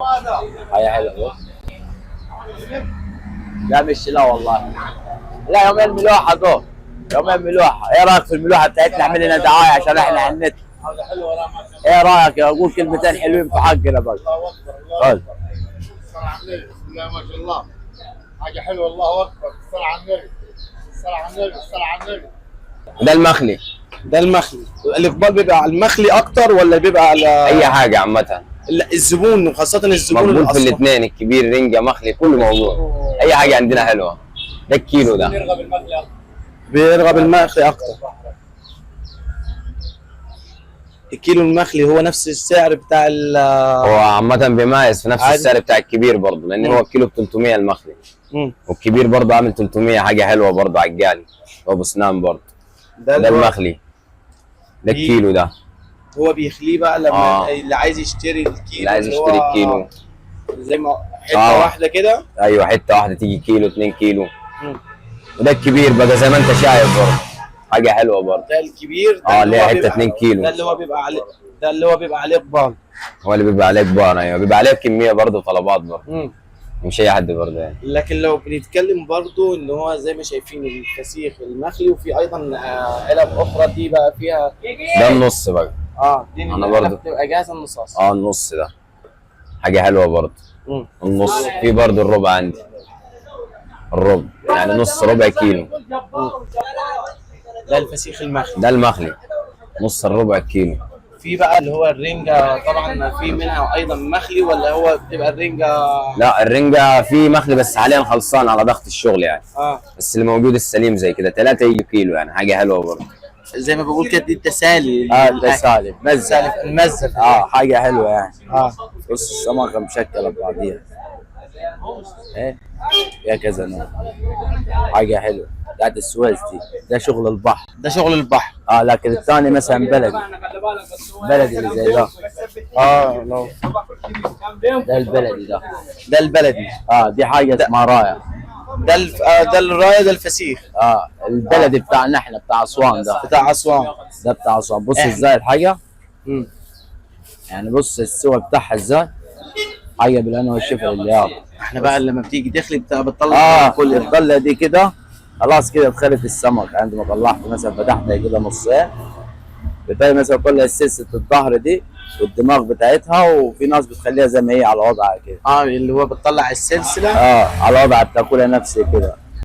هاي حلوه. لا مش لا والله. لا يومين ملوحه دول. يومين ملوحه، ايه رايك في الملوحه بتاعتنا؟ اعمل لنا دعايه عشان احنا على النت. هذا حلو ولا ما ايه رايك؟ اقول كلمتين حلوين في حقنا بس. الله اكبر الله اكبر. الصلاة على النبي، بسم الله ما شاء الله. حاجه حلوه الله اكبر. الصلاة على النبي، الصلاة على النبي، الصلاة على النبي. ده المخلي. ده المخلي. الاقبال بيبقى على المخلي اكتر ولا بيبقى على اي حاجه عامه؟ الزبون وخاصه الزبون مقبول في الأصفر. الاثنين، الكبير رنجه مخلي كله موجود. اي حاجه عندنا حلوه. ده الكيلو ده نرغب المخلي اكثر. بيرغب المخلي اكتر. الكيلو المخلي هو نفس السعر بتاع هو عامه بيميز في نفس عادي. السعر بتاع الكبير برضه، لان هو الكيلو ب 300 المخلي، والكبير برضه عامل 300. حاجه حلوه برضه عجالي، هو بسنان برضه. ده المخلي. ده الكيلو ده هو بيخليه بقى لما اللي عايز يشتري الكيلو، اللي عايز يشتري الكيلو زي ما حته واحده كده. ايوه، حته واحده تيجي كيلو 2 كيلو. وده الكبير بقى زي ما انت شايف برضه، حاجه حلوه برضه. ده الكبير ده اللي هي حته 2 كيلو. ده اللي هو بيبقى عليه، ده اللي هو بيبقى عليه اقبال. هو اللي بيبقى عليه كبار. ايوه بيبقى عليه كميه برضه، طلبات برضه، مش اي حد برضه يعني. لكن لو بنتكلم برضو ان هو زي ما شايفين الفسيخ المخلي، وفي ايضا علب اخرى دي بقى فيها. ده النص بقى. دي أنا برضو بتبقى جاهزه النصاص. النص ده حاجه حلوه برضه. النص في برضه الربع عندي. الربع يعني نص ربع كيلو. ده الفسيخ المخلي. ده المخلي نص الربع كيلو. في بقى اللي هو الرنجة، طبعا في منها ايضا مخلي ولا هو بتبقى الرنجة؟ لا الرنجة في مخلي بس حاليا خلصان على ضغط الشغل يعني. بس اللي موجود السليم زي كده 3 يجي كيلو، يعني حاجة حلوة برضه. زي ما بقول كده، دي التسالي. التسالي مزه. المزه. حاجه حلوه يعني. بص السمكه مشكله ببعضيها. ايه يا كذا نوع. حاجه حلوه بتاعت السويس دي. ده شغل البحر. ده شغل البحر. لكن الثاني مثلا بلدي. بلدي اللي زي ده. ده البلدي ده. ده البلدي. دي حاجه اسمها رايه. ده الرايه، ده الفسيخ. البلدي بتاعنا احنا بتاع اسوان ده. بتاع اسوان. ده بتاع اسوان. بص ازاي الحاجه. يعني بص السوا بتاعها ازاي. حاجه بالهنا والشفا اللي يابا. احنا بقى لما بتيجي تخلي بتطلع كل الطله دي كده خلاص كده اتخلت السمك. عندما طلعت مثلا فتحتها كده نصين، بتلاقي مثلا كل سلسله الظهر دي والدماغ بتاعتها، وفي ناس بتخليها زي ما هي على وضعها كده. اللي هو بتطلع السلسله. على وضعها بتاكلها نفسي كده.